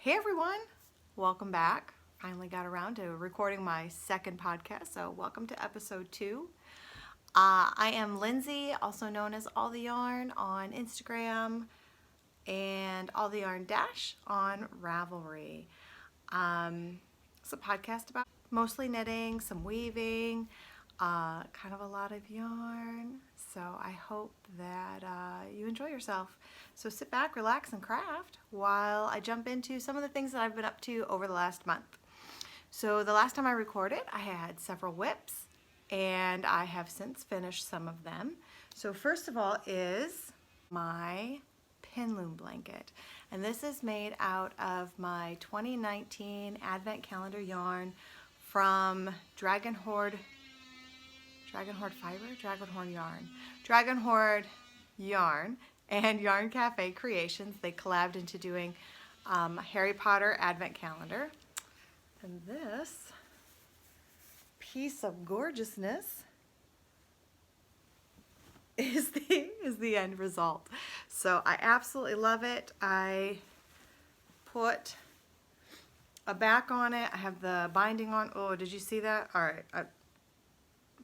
Hey everyone, welcome back. Finally got around to recording my second podcast, so welcome to episode 2. I am Lindsay, also known as Alltheyarn on Instagram and Alltheyarn Dash on Ravelry. It's a podcast about mostly knitting, some weaving, kind of a lot of yarn. So I hope that you enjoy yourself. So sit back, relax, and craft while I jump into some of the things that I've been up to over the last month. So the last time I recorded, I had several whips, and I have since finished some of them. So first of all is my pin loom blanket. And this is made out of my 2019 Advent Calendar yarn from Dragon Horde Yarn and Yarn Cafe Creations. They collabed into doing Harry Potter Advent Calendar. And this piece of gorgeousness is the end result. So I absolutely love it. I put a back on it. I have the binding on. Oh, did you see that? All right.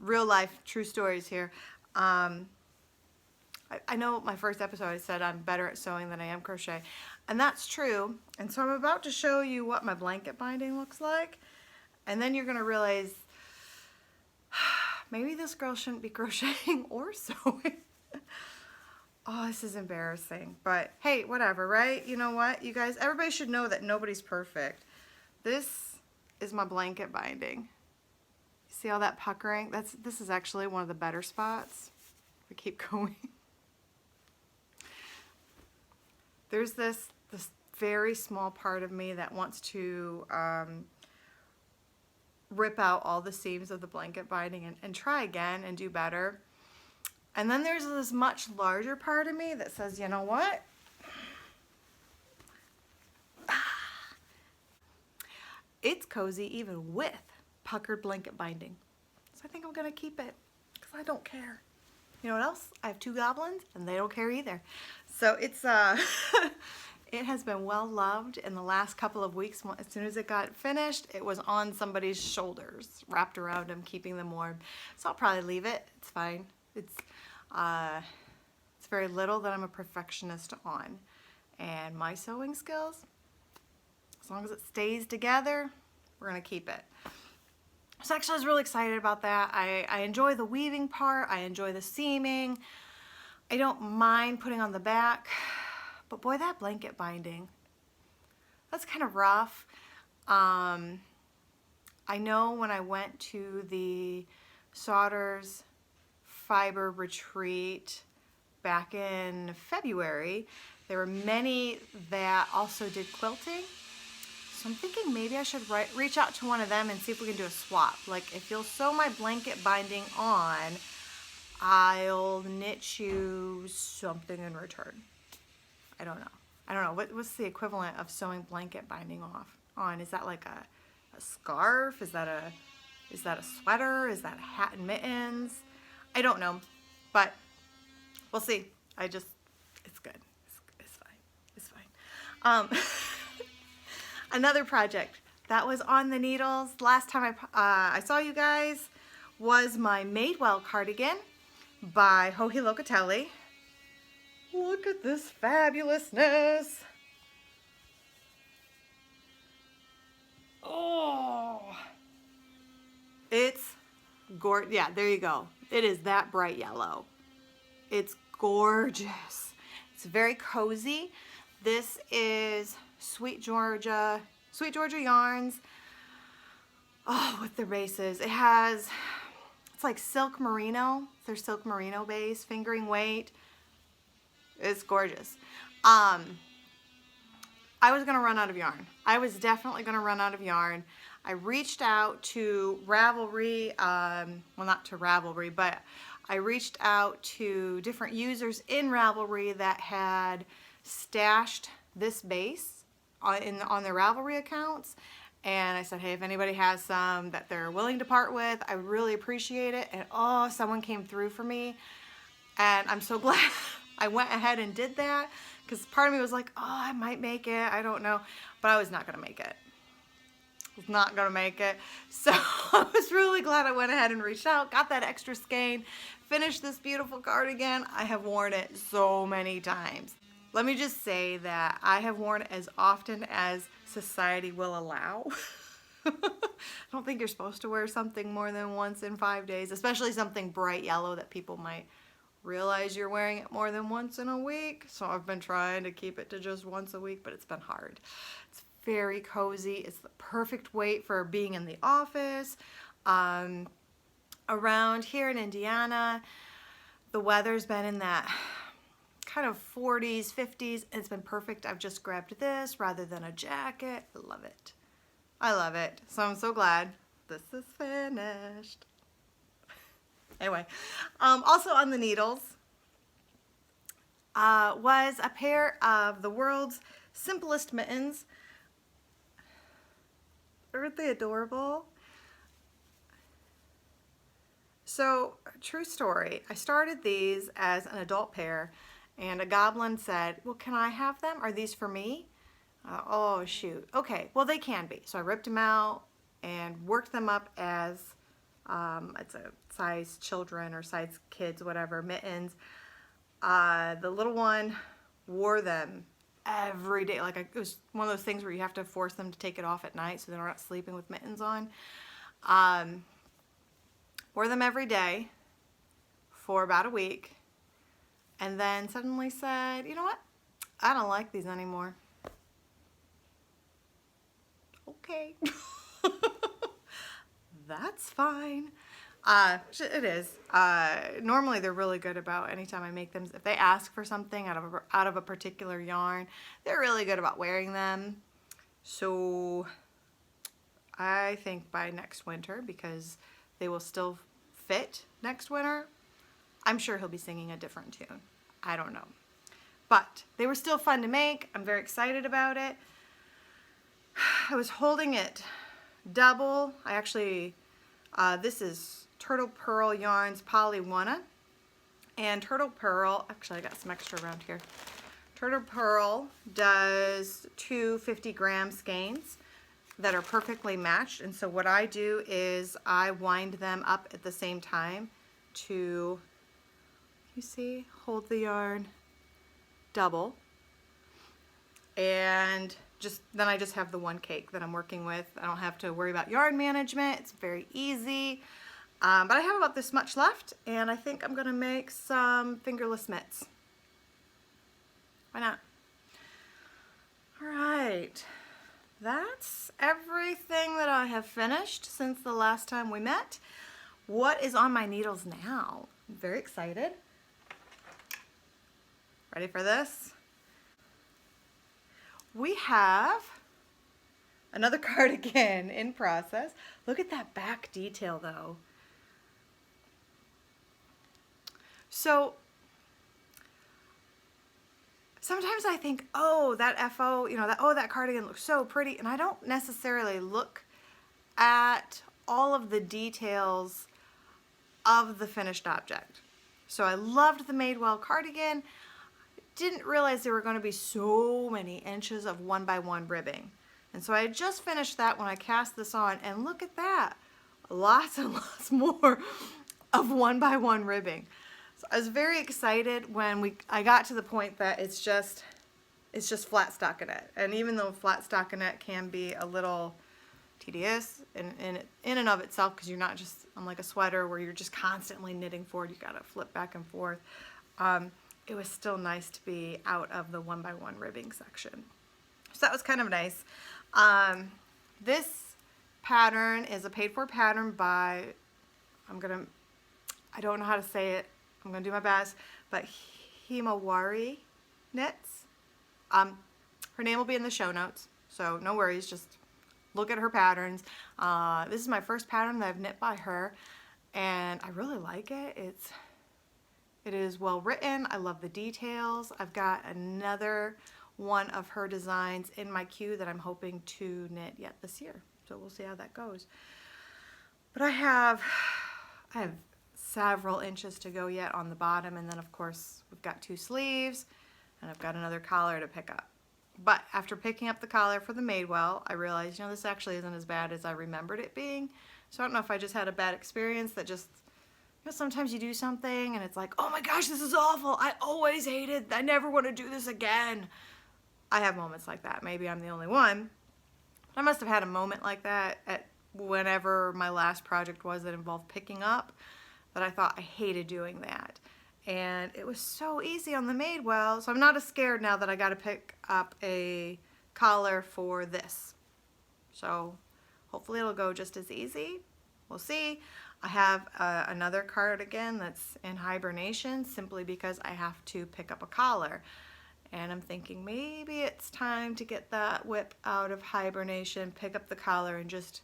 Real life, true stories here. I know my first episode I said I'm better at sewing than I am crochet, and that's true. And so I'm about to show you what my blanket binding looks like, and then you're gonna realize maybe this girl shouldn't be crocheting or sewing. Oh, this is embarrassing, but hey, whatever, right? You know what, you guys, everybody should know that nobody's perfect. This is my blanket binding. See all that puckering? This is actually one of the better spots. We keep going. There's this very small part of me that wants to rip out all the seams of the blanket binding and try again and do better. And then there's this much larger part of me that says, you know what? It's cozy even with puckered blanket binding. So I think I'm gonna keep it because I don't care. You know what else? I have 2 goblins and they don't care either. So it's it has been well loved in the last couple of weeks. As soon as it got finished, it was on somebody's shoulders, wrapped around them, keeping them warm. So I'll probably leave it. It's fine. It's very little that I'm a perfectionist on. And my sewing skills, as long as it stays together, we're gonna keep it. So actually I was really excited about that. I enjoy the weaving part, I enjoy the seaming. I don't mind putting on the back, but boy, that blanket binding, that's kind of rough. I know when I went to the Sodders Fiber Retreat back in February, there were many that also did quilting. So I'm thinking maybe I should reach out to one of them and see if we can do a swap. Like, if you'll sew my blanket binding on, I'll knit you something in return. I don't know. What's the equivalent of sewing blanket binding on? Is that like a scarf? Is that a sweater? Is that a hat and mittens? I don't know, but we'll see. It's good. It's fine. Another project that was on the needles last time I saw you guys was my Madewell cardigan by Locatelli. Look at this fabulousness. Oh, it's gorgeous. Yeah, there you go. It is that bright yellow. It's gorgeous. It's very cozy. This is Sweet Georgia yarns. Oh, with the bases. It's like silk merino. They're silk merino base, fingering weight. It's gorgeous. I was gonna run out of yarn. I was definitely gonna run out of yarn. I reached out to Ravelry, well, not to Ravelry, but I reached out to different users in Ravelry that had stashed this base on their Ravelry accounts, and I said, hey, if anybody has some that they're willing to part with, I would really appreciate it. And oh, someone came through for me, and I'm so glad. I went ahead and did that because part of me was like, oh, I might make it. I don't know. But I was not going to make it. I was not going to make it. So I was really glad I went ahead and reached out, got that extra skein, finished this beautiful cardigan. I have worn it so many times. Let me just say that I have worn it as often as society will allow. I don't think you're supposed to wear something more than once in 5 days, especially something bright yellow that people might realize you're wearing it more than once in a week. So I've been trying to keep it to just once a week, but it's been hard. It's very cozy. It's the perfect weight for being in the office. Around here in Indiana, the weather's been in that kind of 40s, 50s. It's been perfect. I've just grabbed this rather than a jacket. I love it. I love it. So I'm so glad this is finished. Anyway, also on the needles was a pair of the world's simplest mittens. Aren't they adorable? So, true story, I started these as an adult pair and a goblin said, well, can I have them? Are these for me? Oh, shoot. Okay, well, they can be. So I ripped them out and worked them up as it's a size children or size kids, whatever, mittens. The little one wore them every day. Like it was one of those things where you have to force them to take it off at night so they're not sleeping with mittens on. Wore them every day for about a week and then suddenly said, you know what? I don't like these anymore. Okay. That's fine. It is. Normally they're really good about anytime I make them. If they ask for something out of a particular yarn, they're really good about wearing them. So I think by next winter, because they will still fit next winter, I'm sure he'll be singing a different tune. I don't know. But they were still fun to make. I'm very excited about it. I was holding it double. I actually, this is TurtlePurl Yarns Poly Wanna. And TurtlePurl, actually I got some extra around here. TurtlePurl does two 50-gram skeins that are perfectly matched. And so what I do is I wind them up at the same time to, you see, hold the yarn double. And then I just have the one cake that I'm working with. I don't have to worry about yarn management. It's very easy. But I have about this much left, and I think I'm gonna make some fingerless mitts. Why not? All right, that's everything that I have finished since the last time we met. What is on my needles now? I'm very excited. Ready for this? We have another cardigan in process. Look at that back detail though. So sometimes I think, oh, that FO, you know, that cardigan looks so pretty, and I don't necessarily look at all of the details of the finished object. So I loved the Madewell cardigan. Didn't realize there were going to be so many inches of 1x1 ribbing. And so I had just finished that when I cast this on, and look at that. Lots and lots more of 1x1 ribbing. So I was very excited when I got to the point that it's just flat stockinette. And even though flat stockinette can be a little tedious in and of itself, because you're not just unlike a sweater where you're just constantly knitting forward, you gotta flip back and forth. It was still nice to be out of the 1x1 ribbing section. So that was kind of nice. This pattern is a paid for pattern by, I don't know how to say it. I'm gonna do my best, but Himawari Knits. Her name will be in the show notes, so no worries, just look at her patterns. This is my first pattern that I've knit by her, and I really like it. It is well written. I love the details. I've got another one of her designs in my queue that I'm hoping to knit yet this year. So we'll see how that goes. But I have several inches to go yet on the bottom, and then of course we've got 2 sleeves and I've got another collar to pick up. But after picking up the collar for the Madewell, I realized, you know, this actually isn't as bad as I remembered it being. So I don't know if I just had a bad experience that just, you know, sometimes you do something and it's like, oh my gosh, this is awful. I always hate it. I never want to do this again. I have moments like that. Maybe I'm the only one. But I must have had a moment like that at whenever my last project was that involved picking up, that I thought I hated doing that. And it was so easy on the Madewell, so I'm not as scared now that I got to pick up a collar for this. So hopefully it'll go just as easy. We'll see. I have another cardigan that's in hibernation simply because I have to pick up a collar. And I'm thinking maybe it's time to get that whip out of hibernation, pick up the collar, and just,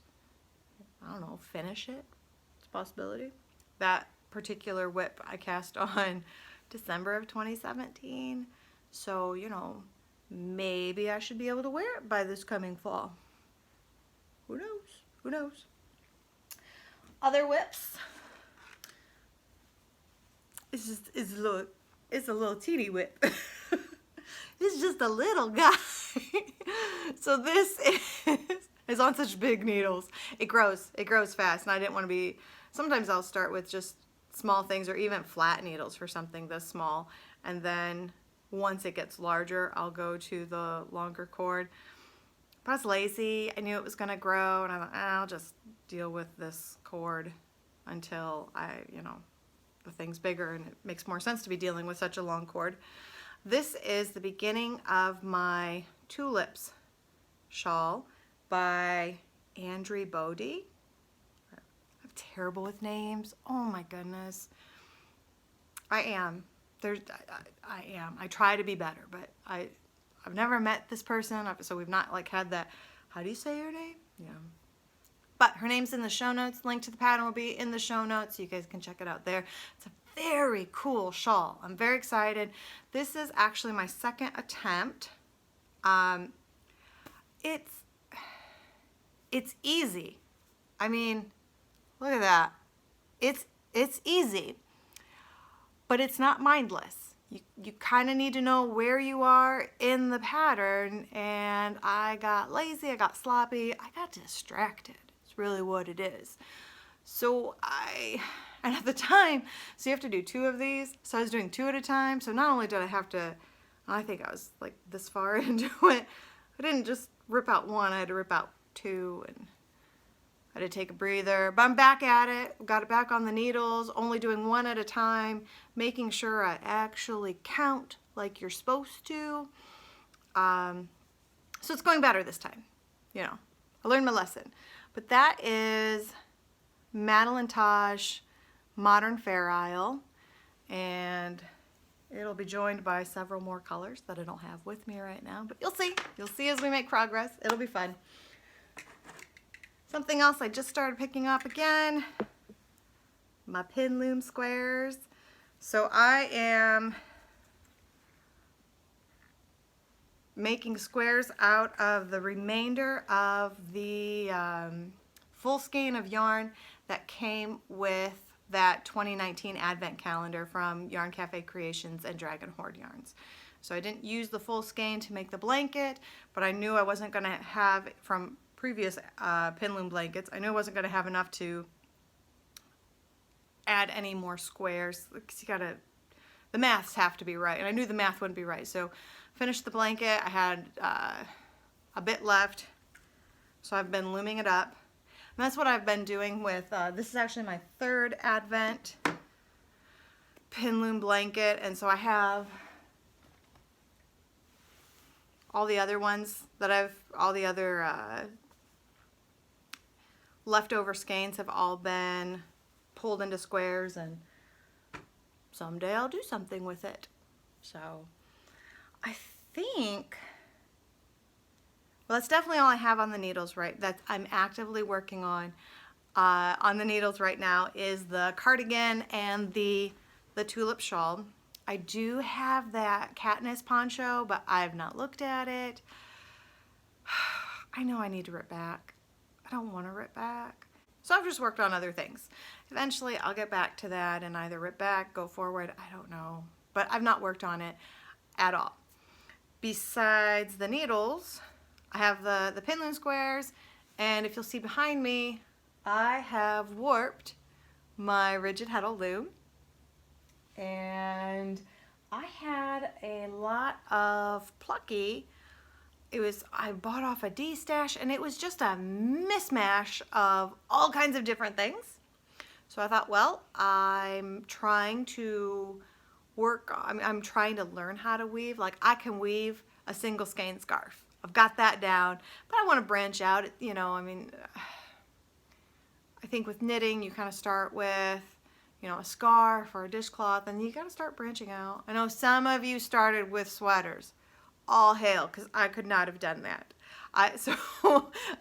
I don't know, finish it. It's a possibility. That particular whip I cast on December of 2017. So, you know, maybe I should be able to wear it by this coming fall. Who knows? Who knows? Other whips. It's a little teeny whip. It's just a little guy. So this is on such big needles. It grows fast, and I didn't want to be, sometimes I'll start with just small things or even flat needles for something this small, and then once it gets larger I'll go to the longer cord. But I was lazy. I knew it was gonna grow, and I thought, I'll just deal with this cord until the thing's bigger, and it makes more sense to be dealing with such a long cord. This is the beginning of my Tulips shawl by Andre Bodie. I'm terrible with names. Oh my goodness. I am. I try to be better, but I've never met this person, so we've not like had that, how do you say your name? Yeah. But her name's in the show notes. Link to the pattern will be in the show notes, so you guys can check it out there. It's a very cool shawl. I'm very excited. This is actually my second attempt. It's easy. I mean, look at that. It's easy, but it's not mindless. You kind of need to know where you are in the pattern, and I got lazy, I got sloppy, I got distracted. It's really what it is. So and at the time, so you have to do 2 of these, so I was doing 2 at a time. So not only did I have to, I think I was like this far into it, I didn't just rip out 1, I had to rip out 2, and I had to take a breather. But I'm back at it, got it back on the needles, only doing 1 at a time, making sure I actually count like you're supposed to. So it's going better this time, you know. I learned my lesson. But that is Madelinetosh Modern Fair Isle, and it'll be joined by several more colors that I don't have with me right now, but you'll see as we make progress. It'll be fun. Something else I just started picking up again, my pin loom squares. So I am making squares out of the remainder of the full skein of yarn that came with that 2019 advent calendar from Yarn Cafe Creations and Dragon Horde Yarns. So I didn't use the full skein to make the blanket, but I knew I wasn't going to have, from previous pin loom blankets, I knew I wasn't going to have enough to add any more squares, because you gotta, the maths have to be right, and I knew the math wouldn't be right. So finished the blanket, I had a bit left, so I've been looming it up. And that's what I've been doing with, this is actually my 3rd advent pin loom blanket, and so I have all the other ones that all the other leftover skeins have all been pulled into squares, and someday I'll do something with it. So I think, well, that's definitely all I have on the needles, right? That I'm actively working on the needles right now is the cardigan and the tulip shawl. I do have that Katniss poncho, but I have not looked at it. I know I need to rip back. I don't want to rip back. So I've just worked on other things. Eventually I'll get back to that and either rip back, go forward, I don't know. But I've not worked on it at all. Besides the needles, I have the pin loom squares, and if you'll see behind me, I have warped my rigid heddle loom. And I had a lot of plucky. I bought off a D stash, and it was just a mismatch of all kinds of different things. So I thought, well, I'm trying to I'm trying to learn how to weave. Like, I can weave a single skein scarf. I've got that down, but I want to branch out. You know, I mean, I think with knitting, you kind of start with, you know, a scarf or a dishcloth, and you got to start branching out. I know some of you started with sweaters. All hail, because I could not have done that. So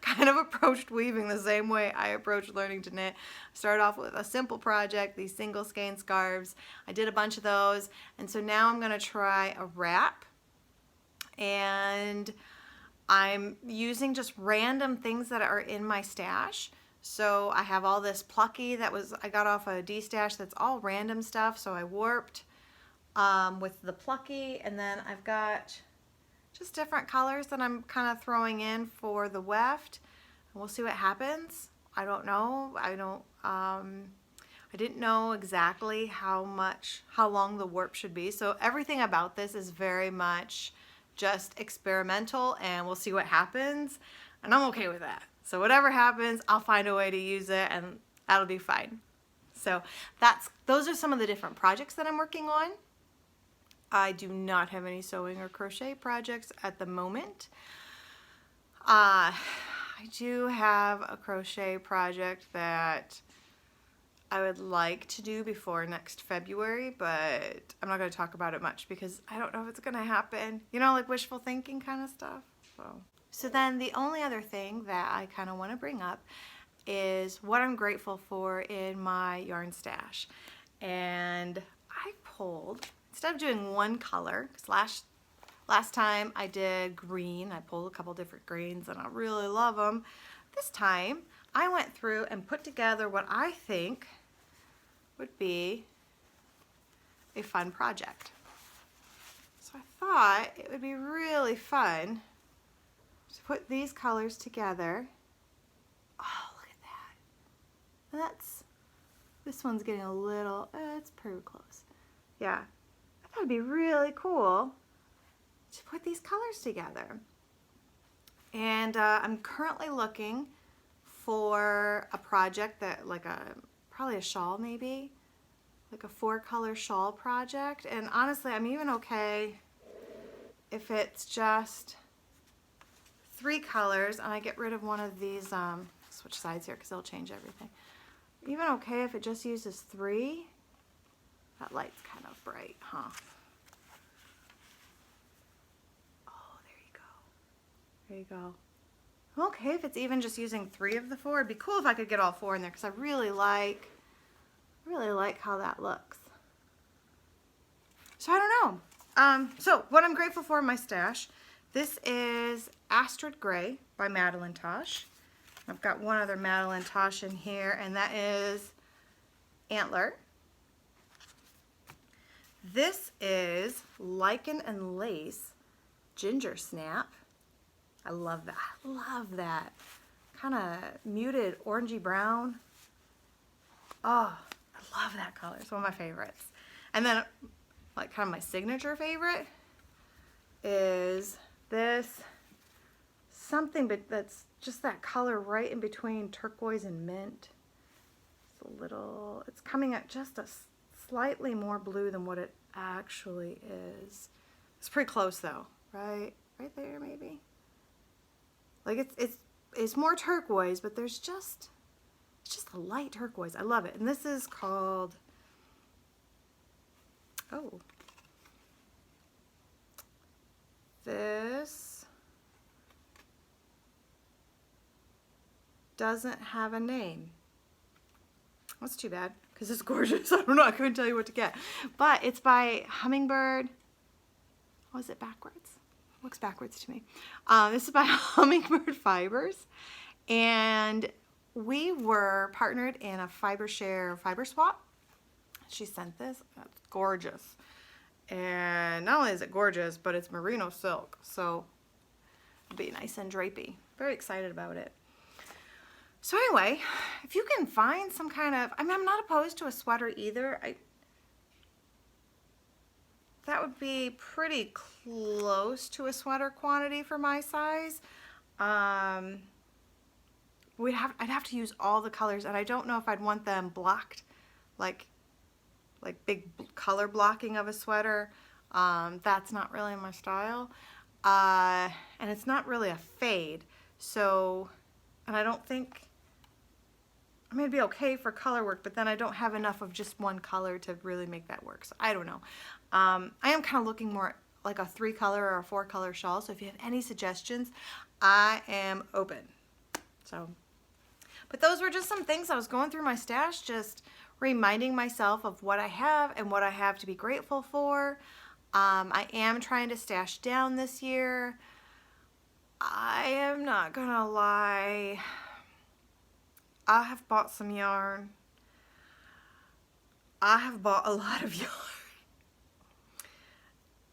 kind of approached weaving the same way I approached learning to knit. I started off with a simple project, these single skein scarves. I did a bunch of those, and so now I'm going to try a wrap. And I'm using just random things that are in my stash. So I have all this plucky that I got off a D stash that's all random stuff. So I warped with the plucky, and then I've got just different colors that I'm kind of throwing in for the weft. And we'll see what happens. I don't know. I didn't know exactly how long the warp should be. So everything about this is very much just experimental, and we'll see what happens. And I'm okay with that. So whatever happens, I'll find a way to use it, and that'll be fine. So those are some of the different projects that I'm working on. I do not have any sewing or crochet projects at the moment. I do have a crochet project that I would like to do before next February, but I'm not going to talk about it much because I don't know if it's going to happen. You know, like wishful thinking kind of stuff. So then the only other thing that I kind of want to bring up is what I'm grateful for in my yarn stash. And I pulled, instead of doing one color, because last time I did green, I pulled a couple different greens and I really love them. This time I went through and put together what I think would be a fun project. So I thought it would be really fun to put these colors together. Oh, look at that. And this one's getting a little, it's pretty close. Yeah, I thought it'd be really cool to put these colors together. And I'm currently looking for a project that, like probably a shawl maybe, like a 4-color shawl project. And honestly, I'm even okay if it's just 3 colors and I get rid of one of these, switch sides here because it'll change everything. Even okay if it just uses 3. That light's kind of bright, huh? Oh, there you go. There you go. I'm okay if it's even just using 3 of the 4. It'd be cool if I could get all 4 in there because I really like how that looks. So I don't know. So what I'm grateful for in my stash, this is Astrid Gray by Madelinetosh. I've got one other Madelinetosh in here, and that is Antler. This is Lichen and Lace Ginger Snap. I love that. I love that. Kind of muted orangey brown. Oh, I love that color. It's one of my favorites. And then, like, kind of my signature favorite is this something, but that's just that color right in between turquoise and mint. It's a little, it's coming at just a slightly more blue than what it actually is. It's pretty close though, right? Right there maybe. Like it's more turquoise, but it's just a light turquoise. I love it. And this is called, oh, this doesn't have a name. That's too bad because it's gorgeous. I don't know. I couldn't tell you what to get. But it's by Hummingbird. Oh, is it backwards? It looks backwards to me. This is by Hummingbird Fibers. And we were partnered in a fiber share fiber swap. She sent this. That's gorgeous. And not only is it gorgeous, but it's merino silk. So it'll be nice and drapey. Very excited about it. So anyway, if you can find some kind of, I mean, I'm not opposed to a sweater either. That would be pretty close to a sweater quantity for my size. I'd have to use all the colors, and I don't know if I'd want them blocked, like big color blocking of a sweater. That's not really my style. And it's not really a fade. So, and I don't think, I mean, it'd be okay for color work, but then I don't have enough of just one color to really make that work. So I don't know. I am kind of looking more like a 3-color or a 4-color shawl. So if you have any suggestions, I am open. So, but those were just some things I was going through my stash, just reminding myself of what I have and what I have to be grateful for. I am trying to stash down this year. I am not gonna lie. I have bought some yarn. I have bought a lot of yarn.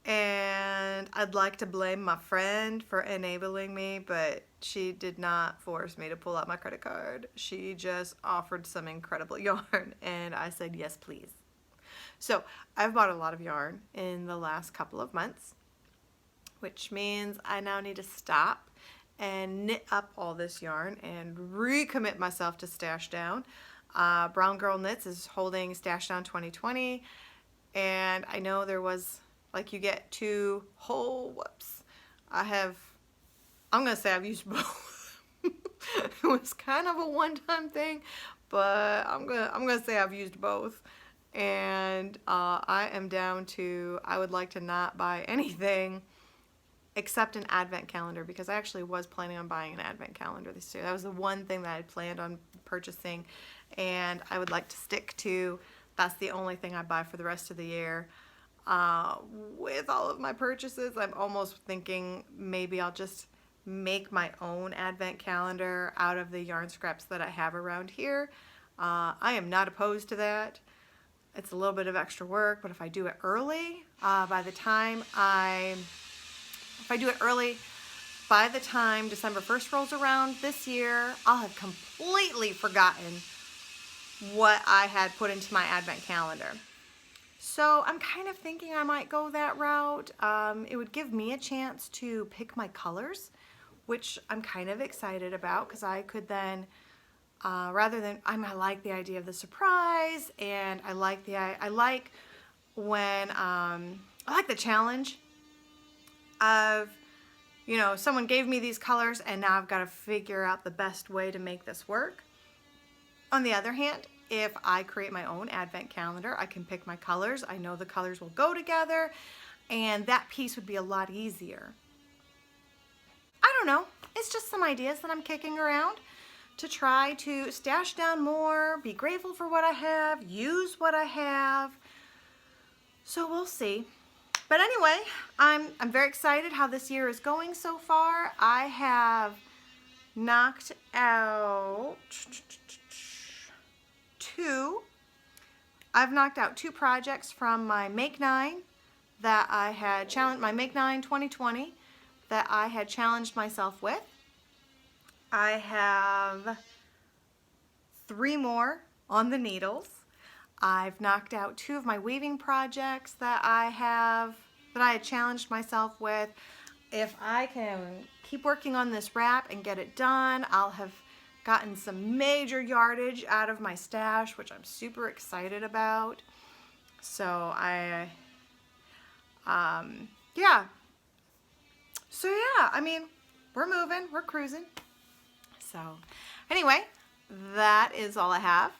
And I'd like to blame my friend for enabling me, but she did not force me to pull out my credit card. She just offered some incredible yarn, and I said, yes, please. So I've bought a lot of yarn in the last couple of months, which means I now need to stop and knit up all this yarn and recommit myself to Stash Down. Brown Girl Knits is holding Stash Down 2020, and I know there was, like, you get 2 whole, whoops. I'm gonna say I've used both. It was kind of a one-time thing, but I'm gonna say I've used both. And I am down to, I would like to not buy anything except an advent calendar, because I actually was planning on buying an advent calendar this year. That was the one thing that I planned on purchasing, and I would like to stick to. That's the only thing I buy for the rest of the year. With all of my purchases, I'm almost thinking maybe I'll just make my own advent calendar out of the yarn scraps that I have around here. I am not opposed to that. It's a little bit of extra work, but if I do it early, by the time December 1st rolls around this year, I'll have completely forgotten what I had put into my advent calendar. So I'm kind of thinking I might go that route. It would give me a chance to pick my colors, which I'm kind of excited about, because I could then, rather than, I like the idea of the surprise, and I like the challenge of, you know, someone gave me these colors and now I've got to figure out the best way to make this work. On the other hand, if I create my own advent calendar, I can pick my colors. I know the colors will go together, and that piece would be a lot easier. I don't know. It's just some ideas that I'm kicking around to try to stash down more, be grateful for what I have, use what I have. So we'll see. But anyway, I'm very excited how this year is going so far. I have knocked out I've knocked out 2 projects from my Make 9 that I had challenged, my Make 9 2020 that I had challenged myself with. I have 3 more on the needles. I've knocked out 2 of my weaving projects that I had challenged myself with. If I can keep working on this wrap and get it done, I'll have gotten some major yardage out of my stash, which I'm super excited about. So yeah. So yeah, I mean, we're moving, we're cruising. So anyway, that is all I have.